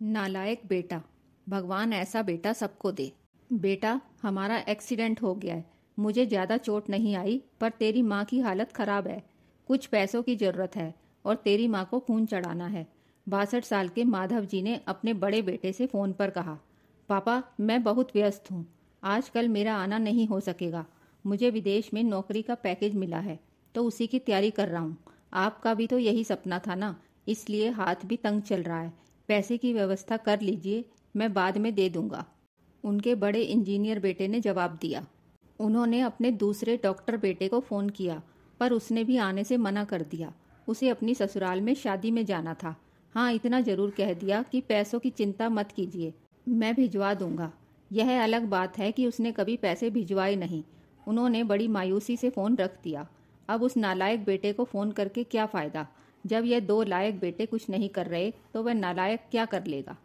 नालायक बेटा। भगवान ऐसा बेटा सबको दे। बेटा, हमारा एक्सीडेंट हो गया है। मुझे ज़्यादा चोट नहीं आई, पर तेरी माँ की हालत ख़राब है। कुछ पैसों की ज़रूरत है और तेरी माँ को खून चढ़ाना है। 62 साल के माधव जी ने अपने बड़े बेटे से फ़ोन पर कहा, पापा मैं बहुत व्यस्त हूँ, आजकल मेरा आना नहीं हो सकेगा। मुझे विदेश में नौकरी का पैकेज मिला है तो उसी की तैयारी कर रहा हूँ। आपका भी तो यही सपना था ना, इसलिए हाथ भी तंग चल रहा है। पैसे की व्यवस्था कर लीजिए, मैं बाद में दे दूंगा। उनके बड़े इंजीनियर बेटे ने जवाब दिया। उन्होंने अपने दूसरे डॉक्टर बेटे को फ़ोन किया, पर उसने भी आने से मना कर दिया। उसे अपनी ससुराल में शादी में जाना था। हाँ, इतना ज़रूर कह दिया कि पैसों की चिंता मत कीजिए, मैं भिजवा दूंगा। यह अलग बात है कि उसने कभी पैसे भिजवाए नहीं। उन्होंने बड़ी मायूसी से फ़ोन रख दिया। अब उस नालायक बेटे को फ़ोन करके क्या फ़ायदा? जब यह दो लायक बेटे कुछ नहीं कर रहे तो वह नालायक क्या कर लेगा?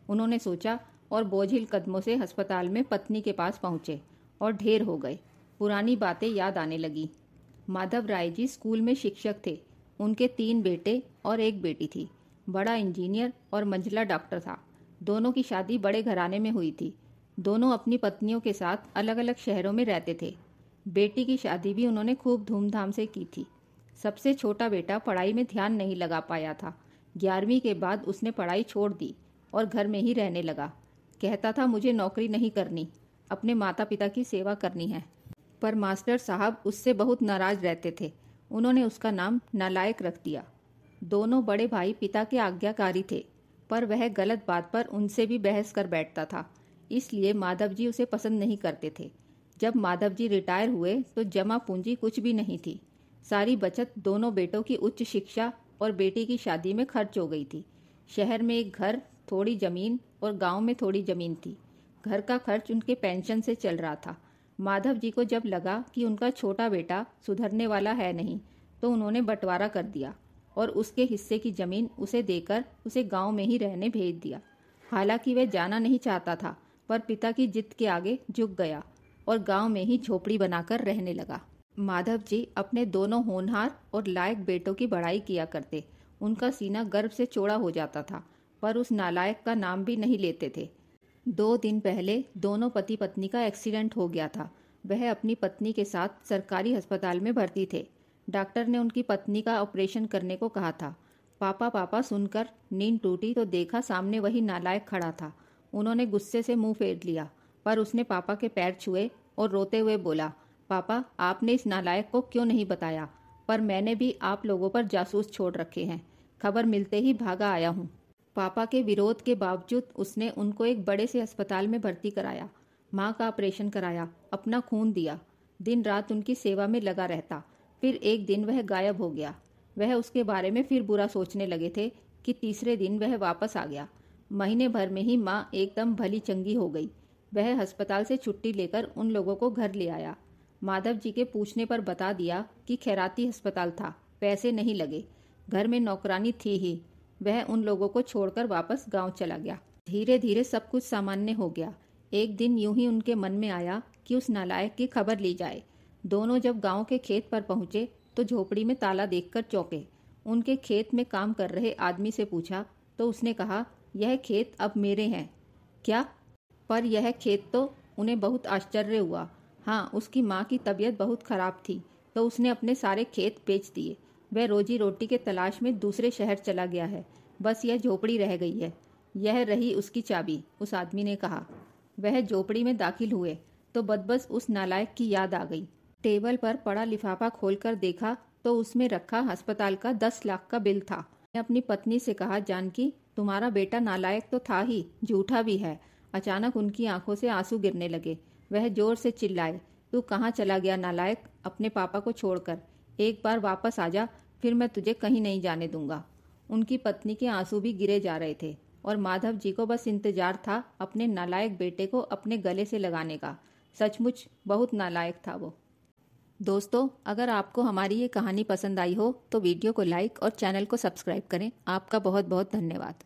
उन्होंने सोचा और बोझिल कदमों से अस्पताल में पत्नी के पास पहुंचे और ढेर हो गए। पुरानी बातें याद आने लगी। माधव राय जी स्कूल में शिक्षक थे। उनके 3 बेटे और 1 बेटी थी। बड़ा इंजीनियर और मंझला डॉक्टर था। दोनों की शादी बड़े घराने में हुई थी। दोनों अपनी पत्नियों के साथ अलग अलग शहरों में रहते थे। बेटी की शादी भी उन्होंने खूब धूमधाम से की थी। सबसे छोटा बेटा पढ़ाई में ध्यान नहीं लगा पाया था। 11वीं के बाद उसने पढ़ाई छोड़ दी और घर में ही रहने लगा। कहता था मुझे नौकरी नहीं करनी, अपने माता पिता की सेवा करनी है। पर मास्टर साहब उससे बहुत नाराज रहते थे। उन्होंने उसका नाम नालायक रख दिया। दोनों बड़े भाई पिता के आज्ञाकारी थे, पर वह गलत बात पर उनसे भी बहस कर बैठता था। इसलिए माधव जी उसे पसंद नहीं करते थे। जब माधव जी रिटायर हुए तो जमा पूंजी कुछ भी नहीं थी। सारी बचत दोनों बेटों की उच्च शिक्षा और बेटी की शादी में खर्च हो गई थी। शहर में एक घर, थोड़ी जमीन और गांव में थोड़ी जमीन थी। घर का खर्च उनके पेंशन से चल रहा था। माधव जी को जब लगा कि उनका छोटा बेटा सुधरने वाला है नहीं, तो उन्होंने बंटवारा कर दिया और उसके हिस्से की जमीन उसे देकर उसे गांव में ही रहने भेज दिया। हालांकि वह जाना नहीं चाहता था, पर पिता की जिद के आगे झुक गया और गांव में ही झोपड़ी बनाकर रहने लगा। माधव जी अपने दोनों होनहार और लायक बेटों की बड़ाई किया करते। उनका सीना गर्व से चौड़ा हो जाता था, पर उस नालायक का नाम भी नहीं लेते थे। 2 दिन पहले दोनों पति पत्नी का एक्सीडेंट हो गया था। वह अपनी पत्नी के साथ सरकारी अस्पताल में भर्ती थे। डॉक्टर ने उनकी पत्नी का ऑपरेशन करने को कहा था। पापा पापा सुनकर नींद टूटी तो देखा सामने वही नालायक खड़ा था। उन्होंने गुस्से से मुंह फेर लिया, पर उसने पापा के पैर छुए और रोते हुए बोला, पापा आपने इस नालायक को क्यों नहीं बताया? पर मैंने भी आप लोगों पर जासूस छोड़ रखे हैं। खबर मिलते ही भागा आया हूँ। पापा के विरोध के बावजूद उसने उनको एक बड़े से अस्पताल में भर्ती कराया। माँ का ऑपरेशन कराया, अपना खून दिया, दिन रात उनकी सेवा में लगा रहता। फिर एक दिन वह गायब हो गया। वह उसके बारे में फिर बुरा सोचने लगे थे कि तीसरे दिन वह वापस आ गया। महीने भर में ही माँ एकदम भली चंगी हो गई। वह अस्पताल से छुट्टी लेकर उन लोगों को घर ले आया। माधव जी के पूछने पर बता दिया कि खैराती अस्पताल था, पैसे नहीं लगे, घर में नौकरानी थी ही। वह उन लोगों को छोड़कर वापस गांव चला गया। धीरे धीरे सब कुछ सामान्य हो गया। एक दिन यूं ही उनके मन में आया कि उस नालायक की खबर ली जाए। दोनों जब गांव के खेत पर पहुंचे तो झोपड़ी में ताला देखकर चौंके। उनके खेत में काम कर रहे आदमी से पूछा तो उसने कहा, यह खेत अब मेरे हैं। क्या? पर यह खेत तो उन्हें बहुत आश्चर्य हुआ। हाँ, उसकी माँ की तबीयत बहुत खराब थी तो उसने अपने सारे खेत बेच दिए। वह रोजी रोटी के तलाश में दूसरे शहर चला गया है। बस यह झोपड़ी रह गई है। यह रही उसकी चाबी, उस आदमी ने कहा। वह झोपड़ी में दाखिल हुए तो बदबस उस नालायक की याद आ गई। टेबल पर पड़ा लिफाफा खोलकर देखा तो उसमें रखा अस्पताल का 10 लाख का बिल था। मैंने अपनी पत्नी से कहा, जानकी तुम्हारा बेटा नालायक तो था ही, झूठा भी है। अचानक उनकी आंखों से आंसू गिरने लगे। वह जोर से चिल्लाए, तू कहाँ चला गया नालायक, अपने पापा को छोड़कर? एक बार वापस आ जा, फिर मैं तुझे कहीं नहीं जाने दूंगा। उनकी पत्नी के आंसू भी गिरे जा रहे थे और माधव जी को बस इंतजार था अपने नालायक बेटे को अपने गले से लगाने का। सचमुच बहुत नालायक था वो। दोस्तों, अगर आपको हमारी ये कहानी पसंद आई हो तो वीडियो को लाइक और चैनल को सब्सक्राइब करें। आपका बहुत बहुत धन्यवाद।